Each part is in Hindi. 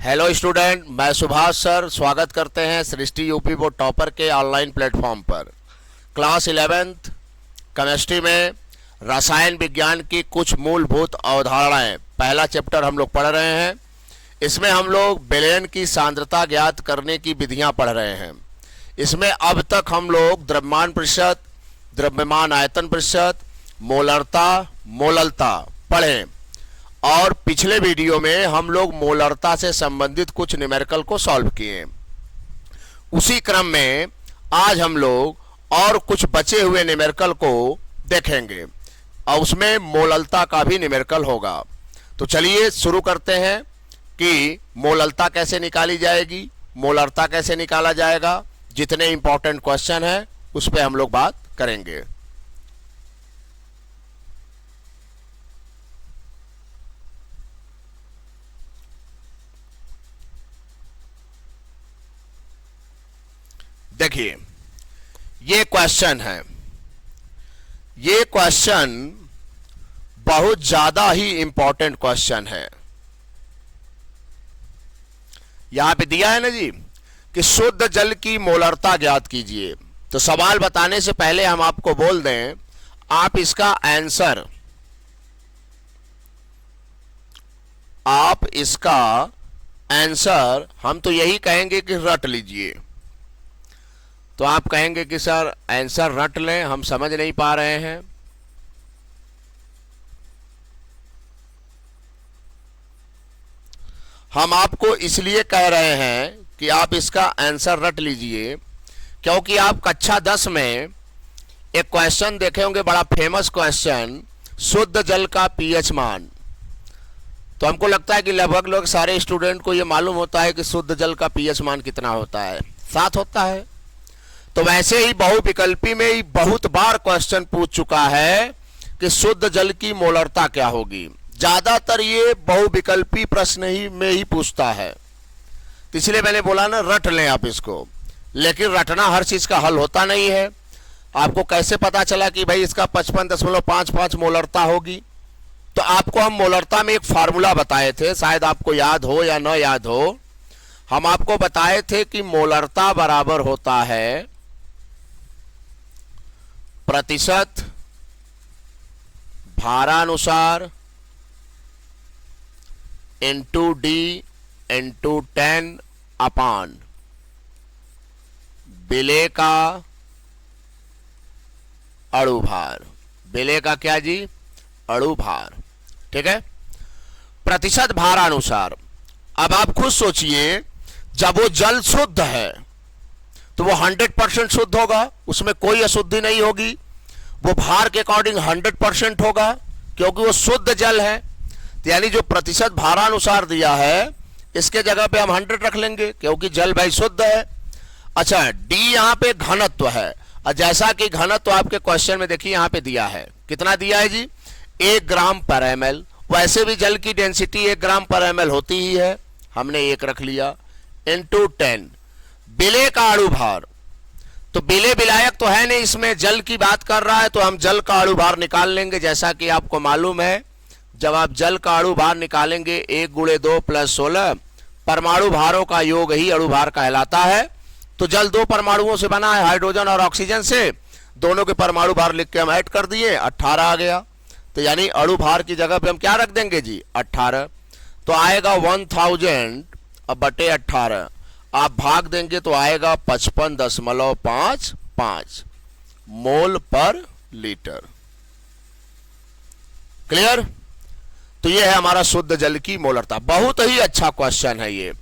हेलो स्टूडेंट, मैं सुभाष सर स्वागत करते हैं सृष्टि यूपी बोर्ड टॉपर के ऑनलाइन प्लेटफॉर्म पर। क्लास 11th केमिस्ट्री में रसायन विज्ञान की कुछ मूलभूत अवधारणाएं पहला चैप्टर हम लोग पढ़ रहे हैं। इसमें हम लोग विलयन की सांद्रता ज्ञात करने की विधियां पढ़ रहे हैं। इसमें अब तक हम लोग द्रव्यमान प्रतिशत, द्रव्यमान आयतन प्रतिशत, मोलरता, मोललता पढ़े और पिछले वीडियो में हम लोग मोलरता से संबंधित कुछ न्यूमेरिकल को सॉल्व किए। उसी क्रम में आज हम लोग और कुछ बचे हुए न्यूमेरिकल को देखेंगे और उसमें मोललता का भी न्यूमेरिकल होगा। तो चलिए शुरू करते हैं कि मोललता कैसे निकाली जाएगी, मोलरता कैसे निकाला जाएगा। जितने इंपॉर्टेंट क्वेश्चन है उस पर हम लोग बात करेंगे। देखिए, ये क्वेश्चन है, ये क्वेश्चन बहुत ज्यादा ही इंपॉर्टेंट क्वेश्चन है। यहां पे दिया है ना जी कि शुद्ध जल की मोलरता ज्ञात कीजिए। तो सवाल बताने से पहले हम आपको बोल दें, आप इसका आंसर हम तो यही कहेंगे कि रट लीजिए। तो आप कहेंगे कि सर आंसर रट लें, हम समझ नहीं पा रहे हैं। हम आपको इसलिए कह रहे हैं कि आप इसका आंसर रट लीजिए क्योंकि आप कक्षा 10 में एक क्वेश्चन देखे होंगे, बड़ा फेमस क्वेश्चन, शुद्ध जल का पीएच मान। तो हमको लगता है कि लगभग लोग सारे स्टूडेंट को यह मालूम होता है कि शुद्ध जल का पीएच मान कितना होता है, 7 होता है। तो वैसे ही बहुविकल्पी में ही बहुत बार क्वेश्चन पूछ चुका है कि शुद्ध जल की मोलरता क्या होगी। ज्यादातर ये बहुविकल्पी प्रश्न ही में ही पूछता है। तो इसलिए मैंने बोला ना, रट लें आप इसको। लेकिन रटना हर चीज का हल होता नहीं है। आपको कैसे पता चला कि भाई इसका 55.55 मोलरता होगी? तो आपको हम मोलरता में एक फार्मूला बताए थे, शायद आपको याद हो या न याद हो। हम आपको बताए थे कि मोलरता बराबर होता है प्रतिशत भारानुसार इंटू डी इंटू 10 अपान विलेय का अणुभार। विलेय का क्या जी? अणुभार। ठीक है, प्रतिशत भारानुसार। अब आप खुद सोचिए, जब वो जल शुद्ध है तो वो 100% शुद्ध होगा, उसमें कोई अशुद्धि नहीं होगी। वो भार के अकॉर्डिंग 100% होगा क्योंकि वो शुद्ध जल है। तो यानी जो प्रतिशत भारानुसार दिया है इसके जगह पे हम 100 रख लेंगे क्योंकि जल भाई शुद्ध है। अच्छा, डी यहाँ पे घनत्व है और जैसा कि घनत्व आपके क्वेश्चन में देखिए यहाँ पे दिया है, कितना दिया है जी? 1 ग्राम पर ml। वैसे भी जल की डेंसिटी 1 ग्राम पर ml होती ही है, हमने 1 रख लिया, इंटू 10 विलेय का अणुभार। तो विलेय विलायक तो है नहीं, इसमें जल की बात कर रहा है तो हम जल का अणुभार निकाल लेंगे। जैसा कि आपको मालूम है, जब आप जल का अणुभार निकालेंगे 1 × 2 + 16 परमाणु भारों का योग ही अणुभार कहलाता है। तो जल 2 परमाणुओं से बना है, हाइड्रोजन और ऑक्सीजन से। दोनों के परमाणु भार लिख के हम ऐड कर दिए, 18 आ गया। तो यानी अणुभार की जगह पे हम क्या रख देंगे जी? 18। तो आएगा 1000 बटे 18। आप भाग देंगे तो आएगा 55.55 मोल पर लीटर। क्लियर? तो ये है हमारा शुद्ध जल की मोलरता। बहुत ही अच्छा क्वेश्चन है ये।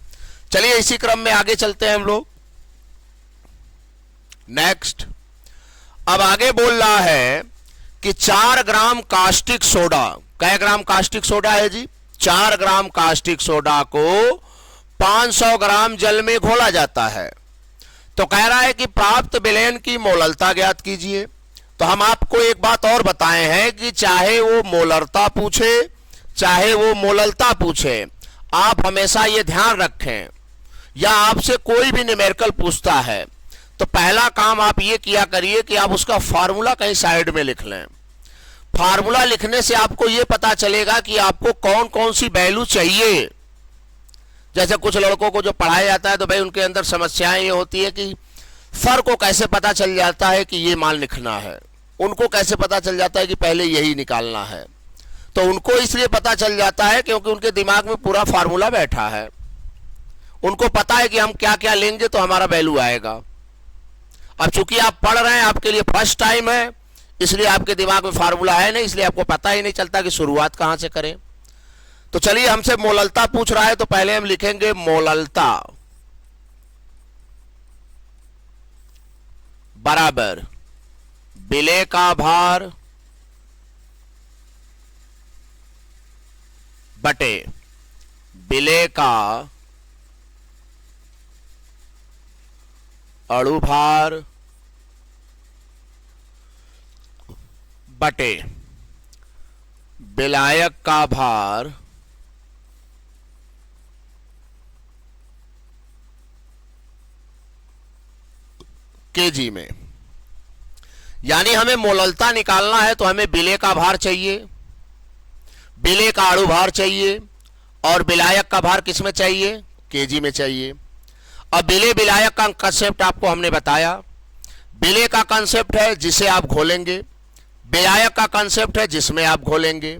चलिए इसी क्रम में आगे चलते हैं हम लोग। नेक्स्ट, अब आगे बोल रहा है कि 4 ग्राम कास्टिक सोडा, कै ग्राम कास्टिक सोडा है जी? 4 ग्राम कास्टिक सोडा को 500 ग्राम जल में घोला जाता है। तो कह रहा है कि प्राप्त विलयन की मोललता ज्ञात कीजिए। तो हम आपको एक बात और बताए हैं कि चाहे वो मोलरता पूछे चाहे वो मोललता पूछे, आप हमेशा ये ध्यान रखें, या आपसे कोई भी न्यूमेरिकल पूछता है तो पहला काम आप ये किया करिए कि आप उसका फार्मूला कहीं साइड में लिख लें। फार्मूला लिखने से आपको यह पता चलेगा कि आपको कौन कौन सी वैल्यू चाहिए। जैसे कुछ लड़कों को जो पढ़ाया जाता है तो भाई उनके अंदर समस्याएं ये होती है कि सर को कैसे पता चल जाता है कि ये मान लिखना है, उनको कैसे पता चल जाता है कि पहले यही निकालना है। तो उनको इसलिए पता चल जाता है क्योंकि उनके दिमाग में पूरा फार्मूला बैठा है, उनको पता है कि हम क्या क्या लेंगे तो हमारा वैल्यू आएगा। अब चूंकि आप पढ़ रहे हैं, आपके लिए फर्स्ट टाइम है, इसलिए आपके दिमाग में फार्मूला है नहीं, इसलिए आपको पता ही नहीं चलता कि शुरुआत कहां से करें। तो चलिए हमसे मोललता पूछ रहा है तो पहले हम लिखेंगे मोललता बराबर विलेय का भार बटे विलेय का अणुभार बटे विलायक का भार केजी में। यानी हमें मोललता निकालना है तो हमें विलेय का भार चाहिए, विलेय का अणुभार चाहिए और विलायक का भार किस में चाहिए? केजी में चाहिए। अब विलेय विलायक का कंसेप्ट आपको हमने बताया। विलेय का कंसेप्ट है जिसे आप घोलेंगे, विलायक का कंसेप्ट है जिसमें आप घोलेंगे।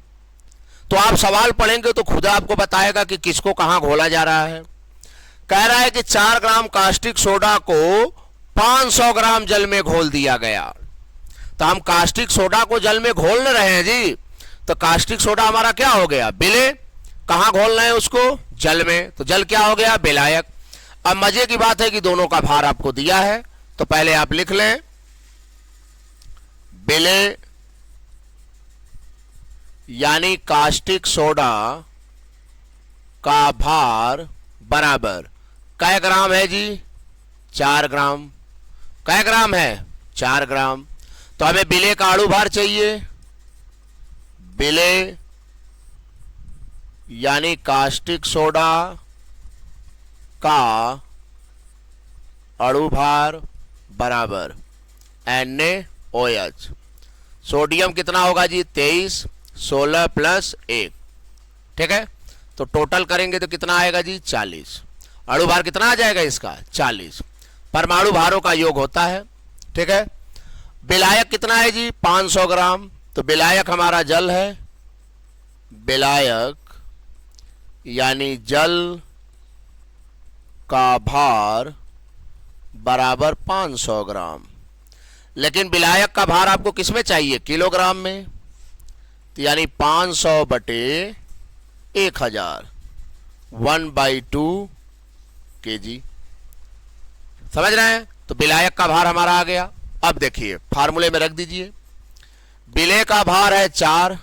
तो आप सवाल पढ़ेंगे तो खुद आपको बताएगा कि किसको कहां घोला जा रहा है। कह रहा है कि 4 ग्राम कास्टिक सोडा को 500 ग्राम जल में घोल दिया गया। तो हम कास्टिक सोडा को जल में घोल रहे हैं जी, तो कास्टिक सोडा हमारा क्या हो गया? विलेय। कहां घोल रहे हैं उसको? जल में, तो जल क्या हो गया? विलायक। अब मजे की बात है कि दोनों का भार आपको दिया है, तो पहले आप लिख लें विलेय यानी कास्टिक सोडा का भार बराबर कै ग्राम है जी? 4 ग्राम। कै ग्राम है? 4 ग्राम। तो हमें विलेय का अणुभार चाहिए, विलेय यानी कास्टिक सोडा का अणुभार बराबर NaOH। सोडियम कितना होगा जी? 23, 16 प्लस 1, ठीक है। तो टोटल करेंगे तो कितना आएगा जी? 40। अणुभार कितना आ जाएगा इसका? 40। परमाणु भारों का योग होता है, ठीक है। विलायक कितना है जी? 500 ग्राम। तो विलायक हमारा जल है, विलायक यानी जल का भार बराबर 500 ग्राम। लेकिन विलायक का भार आपको किसमें चाहिए? किलोग्राम में। तो यानी 500 बटे 1000, 1/2 kg। समझ रहे हैं? तो विलायक का भार हमारा आ गया। अब देखिए फार्मूले में रख दीजिए, विलेय का भार है 4,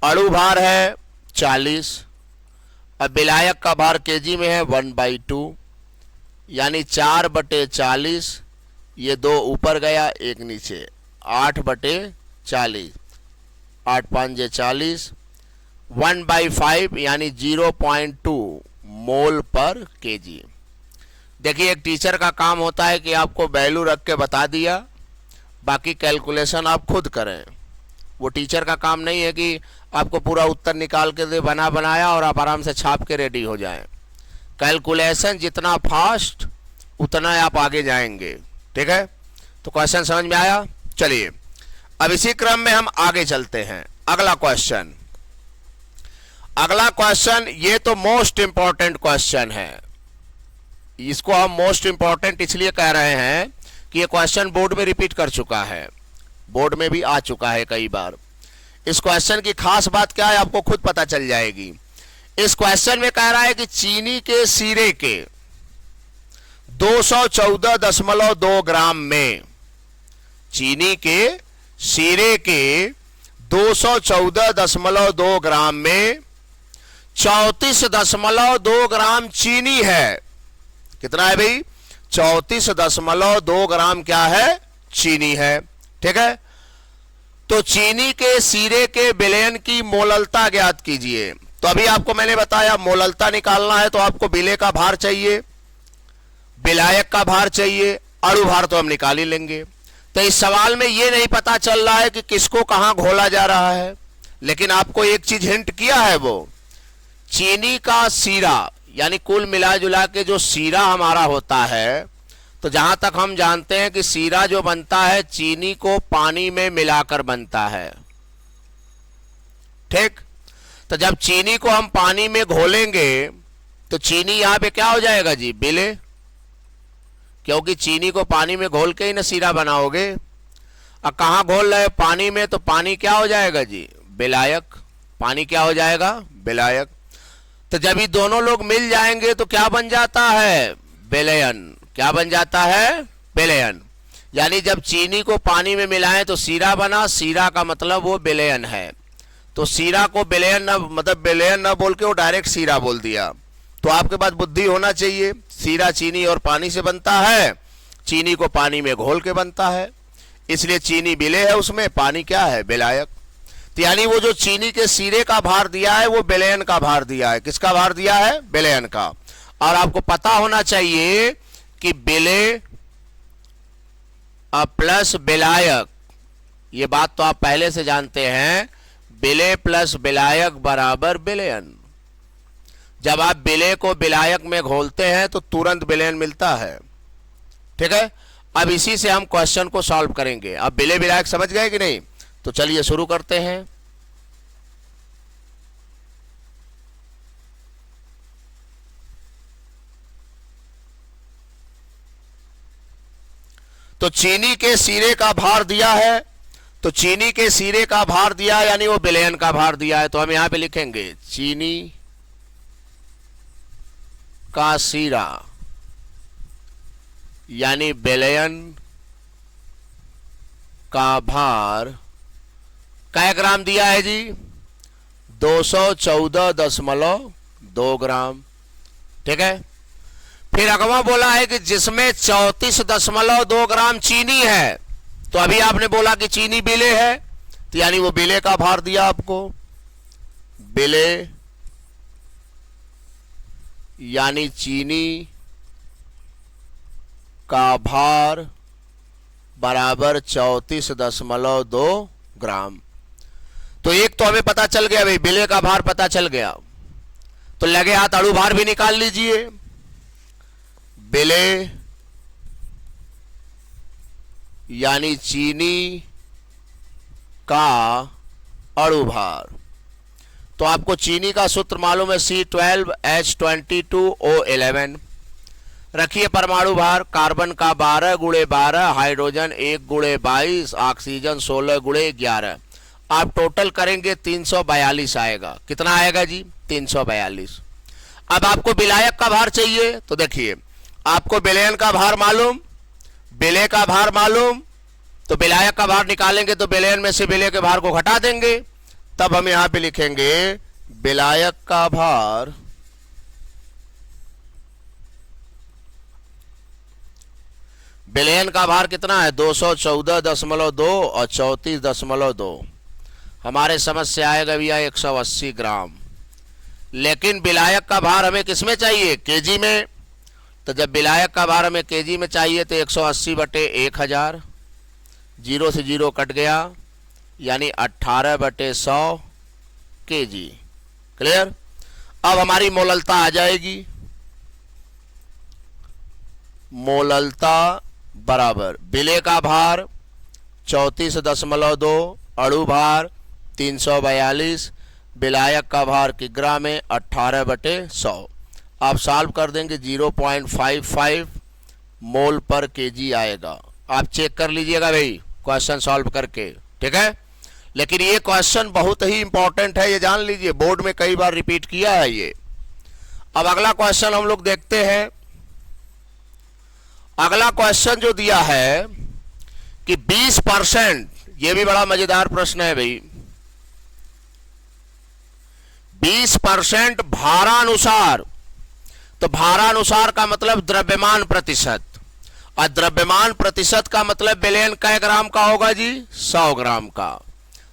अणु भार है 40, अब विलायक का भार केजी में है 1/2, यानी 4/40, ये 2 ऊपर गया 1 नीचे, 8/40, 8 5 40, 1/5 यानी 0.2 मोल पर केजी। देखिए एक टीचर का काम होता है कि आपको वैल्यू रख के बता दिया, बाकी कैलकुलेशन आप खुद करें। वो टीचर का काम नहीं है कि आपको पूरा उत्तर निकाल के दे बना बनाया और आप आराम से छाप के रेडी हो जाएं। कैलकुलेशन जितना फास्ट उतना आप आगे जाएंगे, ठीक है। तो क्वेश्चन समझ में आया? चलिए अब इसी क्रम में हम आगे चलते हैं। अगला क्वेश्चन, अगला क्वेश्चन ये तो मोस्ट इंपॉर्टेंट क्वेश्चन है। इसको हम मोस्ट इंपॉर्टेंट इसलिए कह रहे हैं कि ये क्वेश्चन बोर्ड में रिपीट कर चुका है, बोर्ड में भी आ चुका है कई बार। इस क्वेश्चन की खास बात क्या है आपको खुद पता चल जाएगी। इस क्वेश्चन में कह रहा है कि चीनी के सीरे के 214.2 ग्राम में, चीनी के सीरे के 214.2 ग्राम में 34.2 ग्राम चीनी है। कितना है भाई? 34.2 ग्राम क्या है? चीनी है, ठीक है। तो चीनी के सीरे के विलयन की मोललता ज्ञात कीजिए। तो अभी आपको मैंने बताया मोललता निकालना है तो आपको विलेय का भार चाहिए, विलायक का भार चाहिए, अणु भार तो हम निकाल ही लेंगे। तो इस सवाल में ये नहीं पता चल रहा है कि किसको कहां घोला जा रहा है, लेकिन आपको एक चीज हिंट किया है, वो चीनी का सीरा यानी कुल मिला जुला के जो सीरा हमारा होता है, तो जहां तक हम जानते हैं कि सीरा जो बनता है चीनी को पानी में मिलाकर बनता है। ठीक, तो जब चीनी को हम पानी में घोलेंगे तो चीनी यहां पे क्या हो जाएगा जी, विलेय, क्योंकि चीनी को पानी में घोल के ही ना सीरा बनाओगे। अब कहां घोल रहे हो, पानी में, तो पानी क्या हो जाएगा जी, विलायक। पानी क्या हो जाएगा, विलायक। तो जब ये दोनों लोग मिल जाएंगे तो क्या बन जाता है, विलयन। क्या बन जाता है, विलयन। यानी जब चीनी को पानी में मिलाएं तो सीरा बना, सीरा का मतलब वो विलयन है। तो सीरा को विलयन न, मतलब विलयन न बोल के वो डायरेक्ट सीरा बोल दिया। तो आपके पास बुद्धि होना चाहिए, सीरा चीनी और पानी से बनता है, चीनी को पानी में घोल के बनता है, इसलिए चीनी विलेय है, उसमें पानी क्या है, विलायक। तो यानी वो जो चीनी के सीरे का भार दिया है वो विलयन का भार दिया है। किसका भार दिया है, विलयन का। और आपको पता होना चाहिए कि विलेय प्लस विलायक, ये बात तो आप पहले से जानते हैं, विलेय प्लस विलायक बराबर विलयन। जब आप विलेय को विलायक में घोलते हैं तो तुरंत विलयन मिलता है। ठीक है, अब इसी से हम क्वेश्चन को सॉल्व करेंगे। अब विलेय विलायक समझ गए कि नहीं, तो चलिए शुरू करते हैं। तो चीनी के सीरे का भार दिया है, तो चीनी के सीरे का भार दिया यानी वो विलयन का भार दिया है। तो हम यहां पे लिखेंगे चीनी का सीरा यानी विलयन का भार कै ग्राम दिया है जी, 214.2 ग्राम। ठीक है, फिर अगवा बोला है कि जिसमें 34.2 ग्राम चीनी है। तो अभी आपने बोला कि चीनी विलेय है, तो यानी वो विलेय का भार दिया आपको, विलेय यानी चीनी का भार बराबर 34.2 ग्राम। तो एक तो हमें पता चल गया भाई, विलेय का भार पता चल गया, तो लगे हाथ अणु भार भी निकाल लीजिए। विलेय यानी चीनी का अणु भार। तो आपको चीनी का सूत्र मालूम है, C12H22O11। रखिए परमाणु भार, कार्बन का 12 × 12, हाइड्रोजन 1 × 22, ऑक्सीजन 16 × 11। आप टोटल करेंगे 342 आएगा। कितना आएगा जी, 342। अब आपको विलायक का भार चाहिए, तो देखिए आपको विलयन का भार मालूम, विलेय का भार मालूम, तो विलायक का भार निकालेंगे तो विलयन में से विलेय के भार को घटा देंगे। तब हम यहां पे लिखेंगे विलायक का भार विलयन का भार कितना है, 214.2 और 34.2। हमारे समझ से आएगा भैया 180 ग्राम। लेकिन विलायक का भार हमें किसमें चाहिए, केजी में। तो जब विलायक का भार हमें केजी में चाहिए तो 180/1000, 0 से 0 कट गया, यानी 18/100 केजी। क्लियर। अब हमारी मोललता आ जाएगी, मोललता बराबर विलेय का भार 34.2, अणु भार 342, विलायक का भार किग्रा में 18/100। आप सॉल्व कर देंगे 0.55 मोल पर केजी आएगा। आप चेक कर लीजिएगा भाई क्वेश्चन सॉल्व करके, ठीक है। लेकिन ये क्वेश्चन बहुत ही इंपॉर्टेंट है, ये जान लीजिए, बोर्ड में कई बार रिपीट किया है ये। अब अगला क्वेश्चन हम लोग देखते हैं। अगला क्वेश्चन जो दिया है कि 20%, ये भी बड़ा मजेदार प्रश्न है भाई, 20% भारानुसार। तो भारानुसार का मतलब द्रव्यमान प्रतिशत, और द्रव्यमान प्रतिशत का मतलब विलयन कै ग्राम का होगा जी, 100 ग्राम का।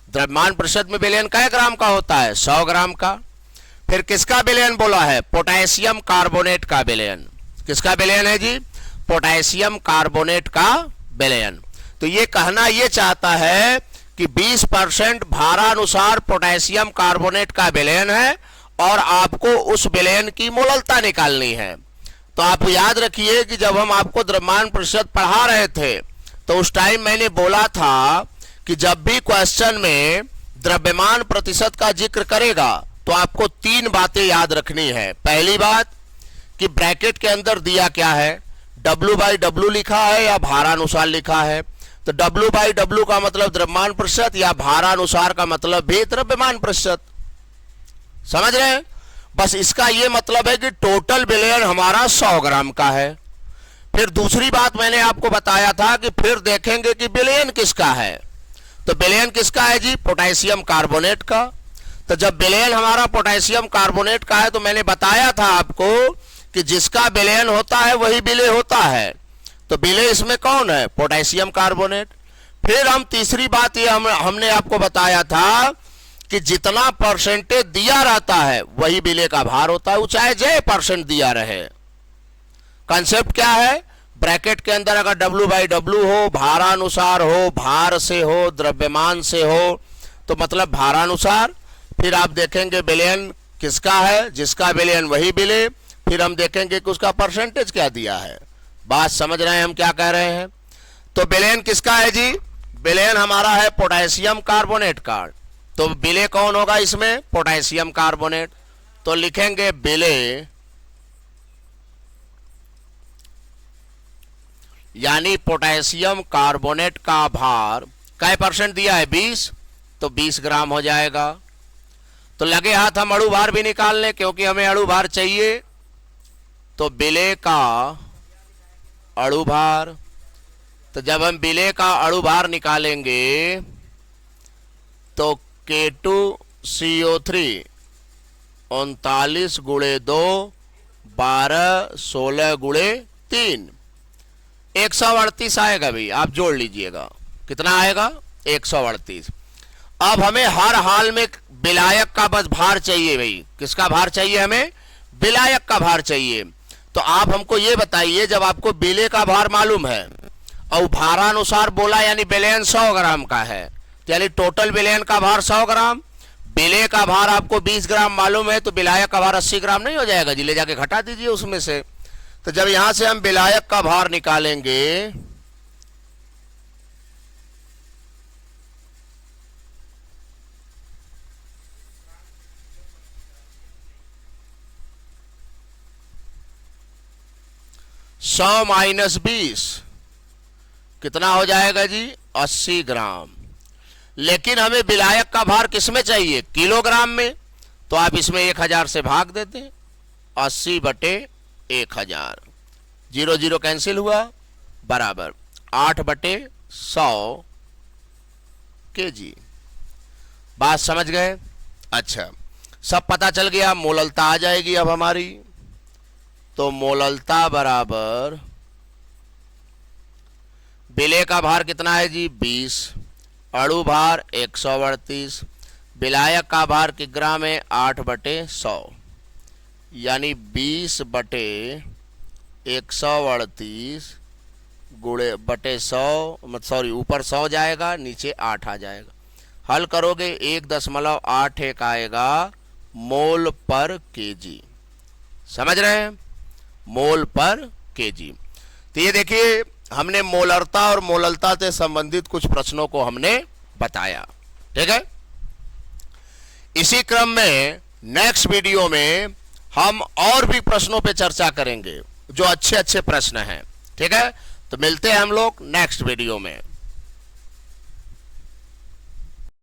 द्रव्यमान प्रतिशत में विलयन कै ग्राम का होता है, 100 ग्राम का। फिर किसका विलयन बोला है, पोटेशियम कार्बोनेट का विलयन। किसका विलयन है जी, पोटेशियम कार्बोनेट का विलयन। तो ये कहना ये चाहता है कि 20% भारानुसार पोटेशियम कार्बोनेट का विलयन है और आपको उस विलयन की मोललता निकालनी है। तो आप याद रखिए कि जब हम आपको द्रव्यमान प्रतिशत पढ़ा रहे थे तो उस टाइम मैंने बोला था कि जब भी क्वेश्चन में द्रव्यमान प्रतिशत का जिक्र करेगा तो आपको तीन बातें याद रखनी है। पहली बात कि ब्रैकेट के अंदर दिया क्या है, W/W लिखा है या भारानुसार लिखा है। तो W/W का मतलब द्रव्यमान प्रतिशत या भारानुसार का मतलब भी द्रव्यमान प्रतिशत। समझ रहे हैं? बस इसका यह मतलब है कि टोटल विलयन हमारा 100 ग्राम का है। फिर दूसरी बात मैंने आपको बताया था कि फिर देखेंगे कि विलयन किसका है। तो विलयन किसका है जी? पोटेशियम कार्बोनेट का। तो जब विलयन हमारा पोटेशियम कार्बोनेट का है तो मैंने बताया था आपको कि जिसका विलयन होता है वही विलेय होता है। तो विलेय इसमें कौन है? Potassium carbonate. फिर हम तीसरी बात ये हमने आपको बताया था कि जितना परसेंटेज दिया रहता है वही विलेय का भार होता है, वो चाहे J% दिया रहे। कंसेप्ट क्या है? ब्रैकेट के अंदर अगर W/W हो, भारानुसार हो, भार से हो, द्रव्यमान से हो, तो मतलब भारानुसार। फिर आप देखेंगे विलयन किसका है, जिसका विलयन वही विलेय। फिर हम देखेंगे कि उसका परसेंटेज क्या दिया है। बात समझ रहे हैं हम क्या कह रहे हैं? तो विलयन किसका है जी? विलयन हमारा है पोटेशियम कार्बोनेट का। तो विलेय कौन होगा इसमें? Potassium carbonate. तो लिखेंगे विलेय यानी पोटेशियम कार्बोनेट का भार कै % दिया है? 20। तो 20 ग्राम हो जाएगा। तो लगे हाथ हम अणु भार भी निकाल लें क्योंकि हमें अणु भार चाहिए। तो विलेय का अणु भार, तो जब हम विलेय का अणु भार निकालेंगे तो K2CO3 39 × 2 12 16 × 3 138 आएगा भाई। आप जोड़ लीजिएगा कितना आएगा? 138। अब हमें हर हाल में विलायक का बस भार चाहिए भाई। किसका भार चाहिए हमें? विलायक का भार चाहिए। तो आप हमको ये बताइए, जब आपको विलेय का भार मालूम है और भारानुसार बोला यानी विलयन 100 ग्राम का है, यानी टोटल विलयन का भार 100 ग्राम, विलेय का भार आपको 20 ग्राम मालूम है, तो विलायक का भार 80 ग्राम नहीं हो जाएगा जी? ले जाके घटा दीजिए उसमें से। तो जब यहां से हम विलायक का भार निकालेंगे -100 - 20 कितना हो जाएगा जी? 80 ग्राम। लेकिन हमें विलायक का भार किसमें चाहिए? किलोग्राम में। तो आप इसमें 1000 से भाग देते हैं। 80/1000, 0 0 कैंसिल हुआ, बराबर 8/100 kg। बात समझ गए? अच्छा, सब पता चल गया। मोललता आ जाएगी अब हमारी। तो मोललता बराबर विलेय का भार कितना है जी? 20, अणु भार 138, विलायक का भार किग्रा में 8/100, यानी 20/138 × ऊपर 100 जाएगा, नीचे 8 आ जाएगा। हल करोगे 1.81 आएगा मोल पर केजी। समझ रहे हैं? मोल पर केजी। तो ये देखिए, हमने मोलरता और मोललता से संबंधित कुछ प्रश्नों को हमने बताया। ठीक है? इसी क्रम में नेक्स्ट वीडियो में हम और भी प्रश्नों पे चर्चा करेंगे जो अच्छे अच्छे प्रश्न हैं। ठीक है? तो मिलते हैं हम लोग नेक्स्ट वीडियो में।